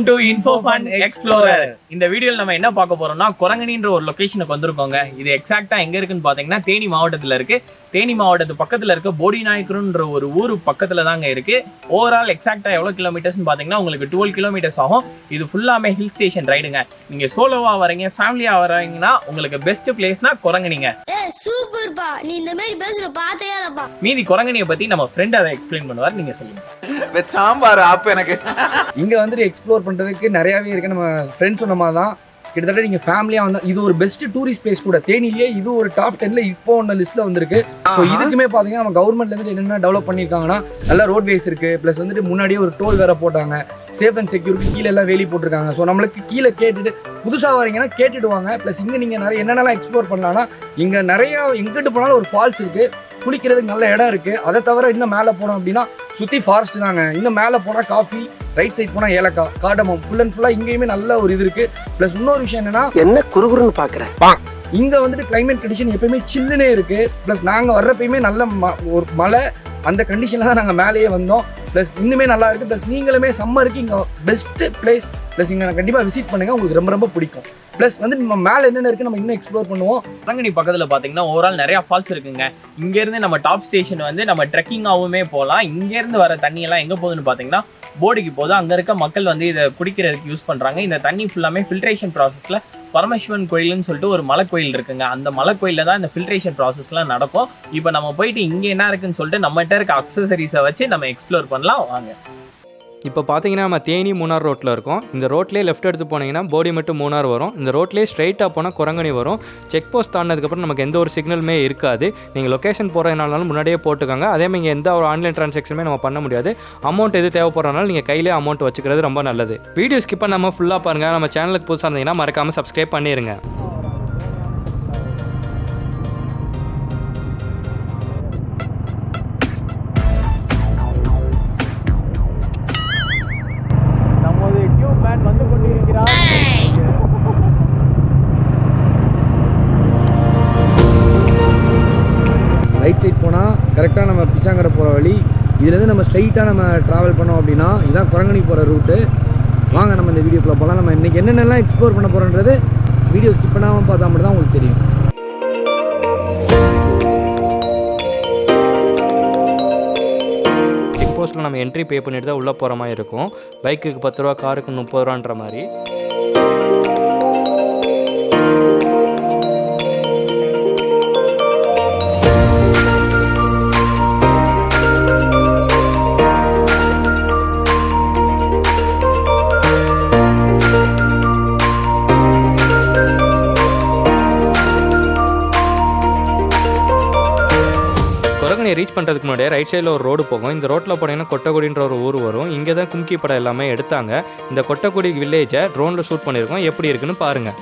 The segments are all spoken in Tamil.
To info fun explorer. இந்த வீடியோல நம்ம என்ன பார்க்க போறோம்னா குரங்கணின்ற ஒரு லொகேஷனுக்கு வந்திருக்கோங்க. இது எக்ஸாக்ட்டா எங்க இருக்குன்னு பாத்தீங்கன்னா தேனி மாவட்டத்துல இருக்கு. தேனி மாவட்டத்து பக்கத்துல இருக்க போடிநாயக்கனுன்ற ஒரு ஊர் பக்கத்துல தாங்க இருக்கு. ஓவரால் எக்ஸாக்ட்டா எவ்வளவு கிலோமீட்டர்ஸ்னு பாத்தீங்கன்னா உங்களுக்கு 12 கிலோமீட்டர்ஸ் ஆகும். இது ஃபுல்லாமே ஹில் ஸ்டேஷன் ரைடுங்க. நீங்க சோலோவா வரீங்க, ஃபேமிலியா வரீங்கன்னா உங்களுக்கு பெஸ்ட் பிளேஸ்னா குரங்கணிங்க. சூப்பர்ப்பா, நீ இந்த மாதிரி பேசுற பார்த்தே இல்லப்பா. மீதி குரங்கணியை பத்தி நம்ம ஃப்ரெண்ட் அதை எக்ஸ்பிளைன் பண்ணுவார், நீங்க சொல்லுங்க. சாம்பார் ஆப் எனக்கு இங்க வந்துட்டு எக்ஸ்ப்ளோர் பண்றதுக்கு நிறையவே இருக்கு. நம்ம ஃப்ரெண்ட்ஸ் சொன்ன மாதிரி தான் கிட்டத்தட்ட நீங்க ஃபேமிலியா வந்து இது ஒரு பெஸ்ட் டூரிஸ்ட் பிளேஸ் கூட. தேனிலேயே இது ஒரு டாப் 10ல இப்போ ஒன்று லிஸ்ட்ல வந்திருக்கு. ஸோ இதுக்குமே பாத்தீங்கன்னா நம்ம கவர்மெண்ட்ல இருந்து என்னென்ன டெவலப் பண்ணிருக்காங்கன்னா நல்ல ரோட்வேஸ் இருக்கு, பிளஸ் வந்துட்டு முன்னாடியே ஒரு டோல் வேற போட்டாங்க, சேஃப் அண்ட் செக்யூரிட்டி கீழே எல்லாம் வேலி போட்டிருக்காங்க. ஸோ நம்மளுக்கு கீழே கேட்டுட்டு புதுசா வரீங்கன்னா கேட்டுடுவாங்க. பிளஸ் இங்க நீங்க நிறைய என்னென்னலாம் எக்ஸ்ப்ளோர் பண்ணலாம்னா இங்க நிறைய எங்கிட்டு போனாலும் ஒரு ஃபால்ஸ் இருக்கு, குளிக்கிறதுக்கு நல்ல இடம் இருக்கு. அதை தவிர இன்னும் மேலே போனோம் அப்படின்னா சுற்றி ஃபாரஸ்ட் தாங்க. இன்னும் மேலே போனால் காஃபி, ரைட் சைட் போனால் ஏலக்காய், காடமம், ஃபுல் அண்ட் ஃபுல்லாக இங்கேயுமே நல்ல ஒரு இது இருக்கு. ப்ளஸ் இன்னொரு விஷயம் என்னன்னா என்ன குறுகுறுன்னு பார்க்குறேன், இங்கே வந்துட்டு கிளைமேட் கண்டிஷன் எப்பயுமே சில்லுனே இருக்கு. ப்ளஸ் நாங்கள் வர்றப்பயுமே நல்ல ஒரு மழை அந்த கண்டிஷனில் தான் நாங்கள் மேலேயே வந்தோம். ப்ளஸ் இன்னுமே நல்லா இருக்குது. ப்ளஸ் நீங்களுமே சம்மருக்கு இங்கே பெஸ்ட் பிளேஸ். ப்ளஸ் இங்கே கண்டிப்பாக விசிட் பண்ணுங்கள், உங்களுக்கு ரொம்ப ரொம்ப பிடிக்கும். ப்ளஸ் வந்து நம்ம மேலே என்னென்ன இருக்குது நம்ம இன்னும் எக்ஸ்ப்ளோர் பண்ணுவோம். குரங்கணி பக்கத்தில் பார்த்தீங்கன்னா ஓவரால் நிறையா ஃபால்ஸ் இருக்குங்க. இங்கேருந்து நம்ம டாப் ஸ்டேஷன் வந்து நம்ம ட்ரெக்கிங்காகவுமே போகலாம். இங்கேருந்து வர தண்ணியெல்லாம் எங்கே போகுதுன்னு பார்த்தீங்கன்னா போடிக்கு போகுது. அங்கே இருக்க மக்கள் வந்து இதை குடிக்கிறதுக்கு யூஸ் பண்ணுறாங்க. இந்த தண்ணி ஃபுல்லாமே ஃபில்ட்ரேஷன் ப்ராசஸில் பரமேஸ்வரன் கோயில்னு சொல்லிட்டு ஒரு மலை கோயில் இருக்குங்க. அந்த மலை கோயிலில் தான் இந்த ஃபில்ட்ரேஷன் ப்ராசஸ்லாம் நடக்கும். இப்போ நம்ம போயிட்டு இங்கே என்ன இருக்குன்னு சொல்லிட்டு நம்மகிட்ட இருக்க அக்சசரிஸை வச்சு நம்ம எக்ஸ்ப்ளோர் பண்ணலாம், வாங்க. இப்போ பார்த்தீங்கன்னா நம்ம தேனி மூணார் ரோட்டில் இருக்கோம். இந்த ரோட்லேயே லெஃப்ட் எடுத்து போனீங்கன்னா போடி மட்டும் மூணார் வரும். இந்த ரோட்லேயே ஸ்ட்ரைட்டாக போனால் குரங்கணி வரும். செக் போஸ்ட் தாண்டினதுக்கப்புறம் நமக்கு எந்த ஒரு சிக்னலுமே இருக்காது. நீங்கள் லொக்கேஷன் போகிறதுனாலும் முன்னாடியே போட்டுக்காங்க. அதேமாதிரி இங்கே எந்த ஒரு ஆன்லைன் ட்ரான்சாக்ஷனுமே நம்ம பண்ண முடியாது. அமௌண்ட் எது தேவைப்படுறதுனால நீங்கள் கையிலே அமௌண்ட் வச்சுக்கிறது ரொம்ப நல்லது. வீடியோ ஸ்கிப் பண்ணாமல் ஃபுல்லாக பாருங்கள். நம்ம சேனலுக்கு புதுசாக இருந்தீங்கன்னா மறக்காமல் சப்ஸ்கிரைப் பண்ணிடுங்க. ரைட் சைட் போனால் கரெக்டாக நம்ம பிச்சாங்கரை போகிற வழி. இதுலேருந்து நம்ம ஸ்ட்ரைட்டாக நம்ம ட்ராவல் பண்ணோம் அப்படின்னா இதுதான் குரங்கணி போகிற ரூட்டு. வாங்க நம்ம இந்த வீடியோக்குள்ளே போகலாம். நம்ம இன்றைக்கி என்னென்னலாம் எக்ஸ்ப்ளோர் பண்ண போகிறோன்றது வீடியோ ஸ்கிப் பண்ணாமல் பார்த்தா மட்டும் தான் உங்களுக்கு தெரியும். செக் போஸ்ட்டில் நம்ம என்ட்ரி பே பண்ணிட்டு தான் உள்ளே போகிற மாதிரி இருக்கும். பைக்குக்கு 10 ரூபா, காருக்கு 30 ரூபான்ற மாதிரி. குரங்கணி ரீச் பண்ணுறதுக்கு முன்னாடியே ரைட் சைடில் ஒரு ரோடு போகும். இந்த ரோட்டில் போனீங்கன்னா கொட்டக்குடின்ற ஒரு ஊர் வரும். இங்கே தான் கும்கி படம் எல்லாமே எடுத்தாங்க. இந்த கொட்டக்குடி வில்லேஜை ட்ரோனில் ஷூட் பண்ணியிருக்கோம். எப்படி இருக்குன்னு பாருங்கள்.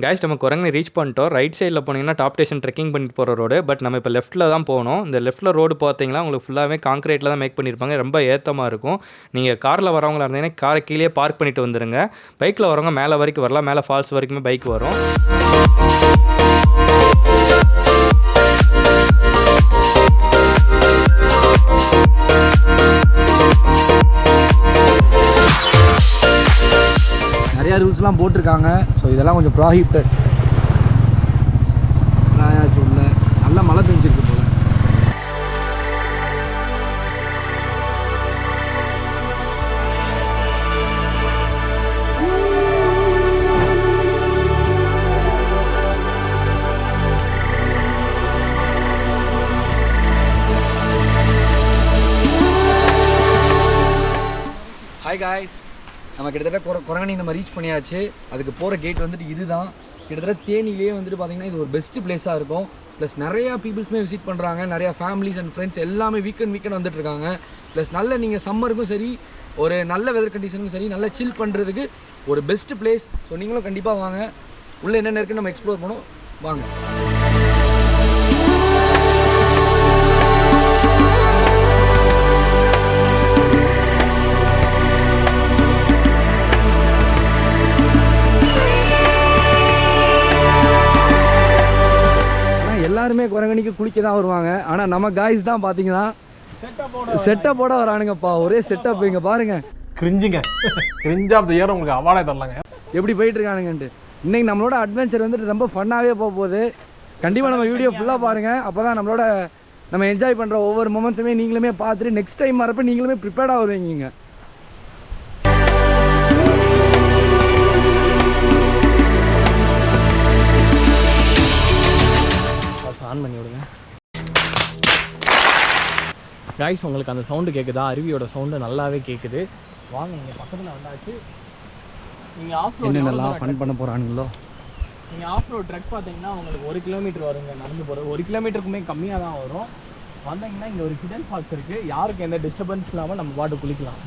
கைஸ், நம்ம குரங்கணி ரீச் பண்ணிட்டோம். ரைட் சைடில் போனீங்கன்னா டாப் ஸ்டேஷன் ட்ரெக்கிங் பண்ணிட்டு போகிற ரோடு. பட் நம்ம இப்போ லெஃப்ட்டில் தான் போகணும். இந்த லெஃப்ட்டில் ரோடு பார்த்தீங்கன்னா உங்களுக்கு ஃபுல்லாகவே கான்க்ரீட்டில் தான் மேக் பண்ணியிருப்பாங்க. ரொம்ப ஏற்றமாக இருக்கும். நீங்கள் காரில் வரவங்களா இருந்தீங்கன்னா காரை கீழே பார்க் பண்ணிட்டு வந்துடுங்க. பைக்கில் வரவங்க மேலே வரைக்கும் வரலாம். மேலே ஃபால்ஸ் வரைக்குமே பைக் வரும். நிறையா ரூல்ஸ்லாம் போட்டிருக்காங்க. ஸோ இதெல்லாம் கொஞ்சம் ப்ராஹிபிட்டட். உள்ள நல்ல மழை பெஞ்சிருக்கு போல. ஹாய் காய்ஸ், நம்ம கிட்டத்தட்ட குரங்கணி நம்ம ரீச் பண்ணியாச்சு. அதுக்கு போகிற கேட் வந்துட்டு இதுதான். கிட்டத்தட்ட தேனிலேயே வந்துட்டு பார்த்திங்கன்னா இது ஒரு பெஸ்ட் பிளேஸாக இருக்கும். ப்ளஸ் நிறையா பீப்புள்ஸுமே விசிட் பண்ணுறாங்க. நிறையா ஃபேமிலிஸ் அண்ட் ஃப்ரெண்ட்ஸ் எல்லாமே வீக்கெண்ட் வந்துட்டுருக்காங்க. ப்ளஸ் நல்ல நீங்கள் சம்மருக்கும் சரி, ஒரு நல்ல வெதர் கண்டிஷனுக்கும் சரி, நல்லா சில் பண்ணுறதுக்கு ஒரு பெஸ்ட் பிளேஸ். ஸோ நீங்களும் கண்டிப்பாக வாங்க. உள்ளே என்னென்ன இருக்குன்னு நம்ம எக்ஸ்ப்ளோர் பண்ணுவோம், வாங்க. எல்லாருமே குரங்கணிக்கு குளிக்க தான் வருவாங்க. ஆனால் நம்ம காய்ஸ் தான் பார்த்தீங்கன்னா செட்டப்போட வரானுங்கப்பா. ஒரே செட்டப் இங்கே பாருங்க. கிரிஞ்சுங்க, கிரிஞ்ச் ஆஃப் தி இயர் உங்களுக்கு அவார்டே தரலாங்க. எப்படி போயிட்டு இருக்கானுங்கன்ட்டு. இன்னைக்கு நம்மளோட அட்வென்ச்சர் வந்துட்டு ரொம்ப ஃபன்னாகவே போகுது. கண்டிப்பாக நம்ம வீடியோ ஃபுல்லாக பாருங்கள். அப்போ தான் நம்ம என்ஜாய் பண்ணுற ஒவ்வொரு மொமெண்ட்ஸுமே நீங்களுமே பார்த்துட்டு நெக்ஸ்ட் டைம் வரப்போ நீங்களுமே ப்ரிப்பேர்டாக வருவீங்க. ஆன் பண்ணி விடுங்க காய்ஸ். உங்களுக்கு அந்த சவுண்டு கேட்குதா? அருவியோட சவுண்டு நல்லாவே கேட்குது. வாங்க இங்கே பக்கத்தில் வந்தாச்சு. நீங்கள் ஆஃப் ரோட் என்னென்னலாம் ஃபன் பண்ண போகிறானுங்களோ. நீங்கள் ஆஃப் ரோட் ட்ரக் பார்த்தீங்கன்னா உங்களுக்கு 1 கிலோமீட்டர் வருங்க நடந்து போகிறது. 1 கிலோமீட்டருக்குமே கம்மியாக தான் வரும். வந்தீங்கன்னா இங்கே ஒரு ஹிடன் ஃபால்ஸ் இருக்குது. யாருக்கு எந்த டிஸ்டர்பன்ஸ் இல்லாமல் நம்ம பாட்டு குளிக்கலாம்.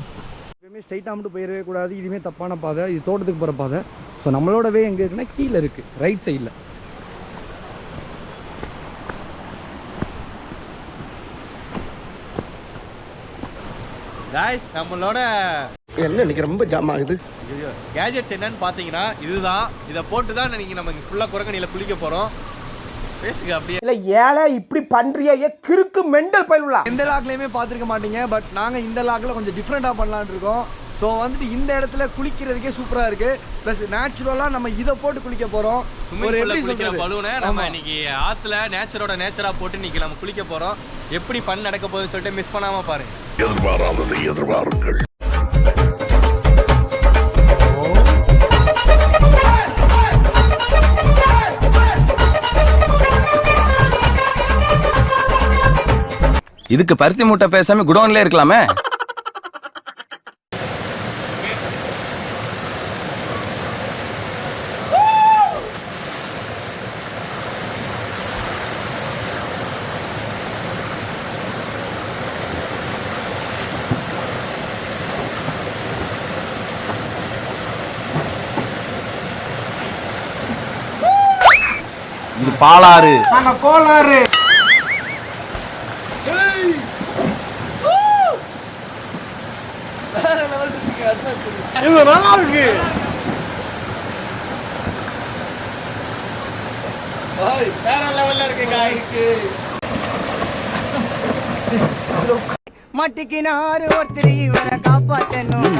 எப்பவுமே ஸ்ட்ரைட்டாக மட்டும் போயிடவே கூடாது. இதுவுமே தப்பான பாதை. இது தோட்டத்துக்கு போகிற பாதை. ஸோ நம்மளோடவே எங்கே இருக்குன்னா கீழே இருக்குது, ரைட் சைடில். காய்ஸ் நம்மளோட என்ன இன்னைக்கு ரொம்ப ஜாம் ஆகுது. கேஜெட்ஸ் என்னன்னு பார்த்தீங்கன்னா இதுதான். இதை போட்டு தான் நீங்கள் நம்ம ஃபுல்லாக குரங்கணியில் குளிக்க போகிறோம். பேசுங்க அப்படியே. இல்ல ஏழை இப்படி பண்றியே கிறுக்கு மெண்டல் பயிலுலா. எந்த லாக்லையுமே பார்த்துருக்க மாட்டீங்க. பட் நாங்கள் இந்த லாக்கில் கொஞ்சம் டிஃப்ரெண்ட்டாக பண்ணலான்னு இருக்கோம். ஸோ வந்துட்டு இந்த இடத்துல குளிக்கிறதுக்கே சூப்பராக இருக்குது. ப்ளஸ் நேச்சுரலாக நம்ம இதை போட்டு குளிக்க போகிறோம். ஒரு எப்படி குளிக்கிற பலூனை நம்ம இன்னைக்கு ஆற்றுல நேச்சராக போட்டு இன்னைக்கு நம்ம குளிக்க போகிறோம். எப்படி பண்ண நடக்க போகுதுன்னு சொல்லிட்டு மிஸ் பண்ணாமல் பாருங்க. எதிர்பாராததை எதிர்பாருங்கள். இதுக்கு பருத்தி மூட்டை பேசாம குடோன்ல இருக்கலாமே. இது பாலாறு, நாங்க கோளாறு. இது நல்லா இருக்கு. வேற லெவல்ல இருக்கு காய்ஸ். மட்டிக்கினாரு ஒருத்தர் இவரை காப்பாற்றணும்.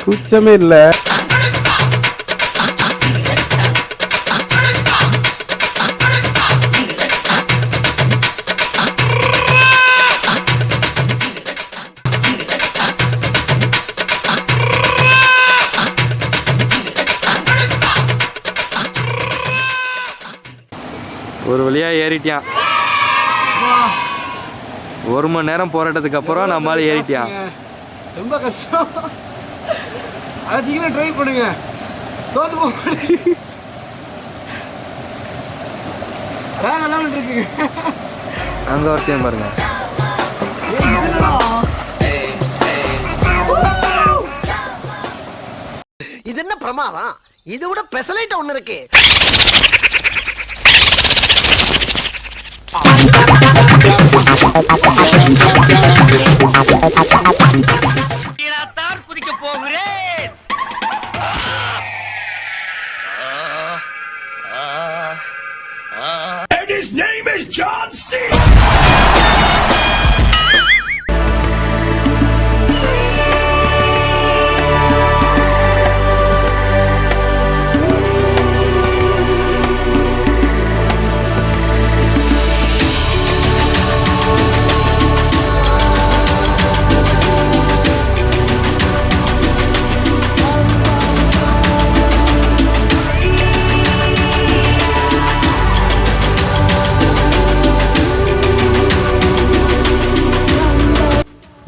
குச்சமே இல்ல. ஒரு வழியாக ஏறிட்டான். 1 மணி நேரம் போராட்டத்துக்கு அப்புறம் நம்மளால ஏறிட்டான். ரொம்ப கஷ்டம். அதை நீங்களும் ட்ரை பண்ணுங்க. தோத்து போக வேற நல்லா இருக்குங்க. அங்கே ஒருத்தையும் பாருங்க. இது என்ன பிரமாதம்? இதை விட பெசலைட் ஒண்ணு இருக்கு. நான் குதிக்க போகிறேன். And his name is John C.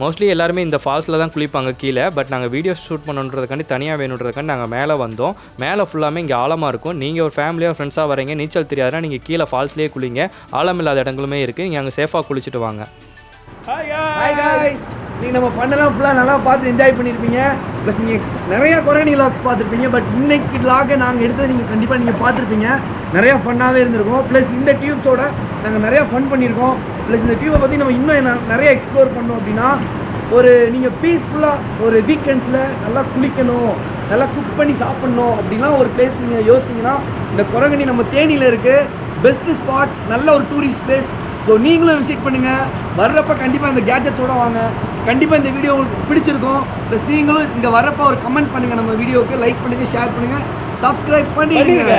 Mostly எல்லாருமே இந்த ஃபால்ஸில் தான் குளிப்பாங்க கீழே. பட் நாங்கள் வீடியோ ஷூட் பண்ணுறதுக்காண்டி தனியாக வேணுன்றதுக்காண்டி நாங்கள் மேலே வந்தோம். மேலே ஃபுல்லாமே இங்கே ஆழமாக இருக்கும். நீங்கள் ஒரு ஃபேமிலியாக ஃப்ரெண்ட்ஸாக வரீங்க, நீச்சல் தெரியாதுன்னா நீங்கள் கீழே ஃபால்ஸ்லேயே குளிங்க. ஆழம் இல்லாத இடங்களுமே இருக்குது. நீங்கள் அங்கே சேஃபாக குளிச்சுட்டு வாங்க. Hi guys. நீங்கள் நம்ம பண்ணலாம் ஃபுல்லாக நல்லா பார்த்து என்ஜாய் பண்ணியிருப்பீங்க. ப்ளஸ் நீங்கள் நிறையா குரங்கணி லாக்ஸ் பார்த்துருப்பீங்க. பட் இன்னைக்கு லாகை நாங்கள் எடுத்தது நீங்கள் கண்டிப்பாக நீங்கள் பார்த்துருப்பீங்க. நிறையா ஃபன்னாகவே இருந்திருக்கும். ப்ளஸ் இந்த டியூப்ஸோட நாங்கள் நிறையா ஃபன் பண்ணியிருக்கோம். ப்ளஸ் இந்த டியூப்பை பற்றி நம்ம இன்னும் நிறைய எக்ஸ்ப்ளோர் பண்ணோம் அப்படின்னா ஒரு நீங்கள் பீஸ்ஃபுல்லாக ஒரு வீக்கெண்ட்ஸில் நல்லா குளிக்கணும், நல்லா குக் பண்ணி சாப்பிட்ணும் அப்படின்லாம் ஒரு பிளேஸ் நீங்கள் யோசிச்சிங்கன்னா இந்த குரங்கணி நம்ம தேனியில் இருக்குது. பெஸ்ட்டு ஸ்பாட், நல்ல ஒரு டூரிஸ்ட் பிளேஸ். ஸோ நீங்களும் விசிட் பண்ணுங்கள். வர்றப்போ கண்டிப்பாக இந்த கேஜெட்ஸோடு வாங்க. கண்டிப்பாக இந்த வீடியோ உங்களுக்கு பிடிச்சிருக்கும். ப்ளஸ் நீங்களும் இங்கே வர்றப்போ ஒரு கமெண்ட் பண்ணுங்கள், நம்ம வீடியோவுக்கு லைக் பண்ணுங்கள், ஷேர் பண்ணுங்கள், சப்ஸ்கிரைப் பண்ணிடுங்க.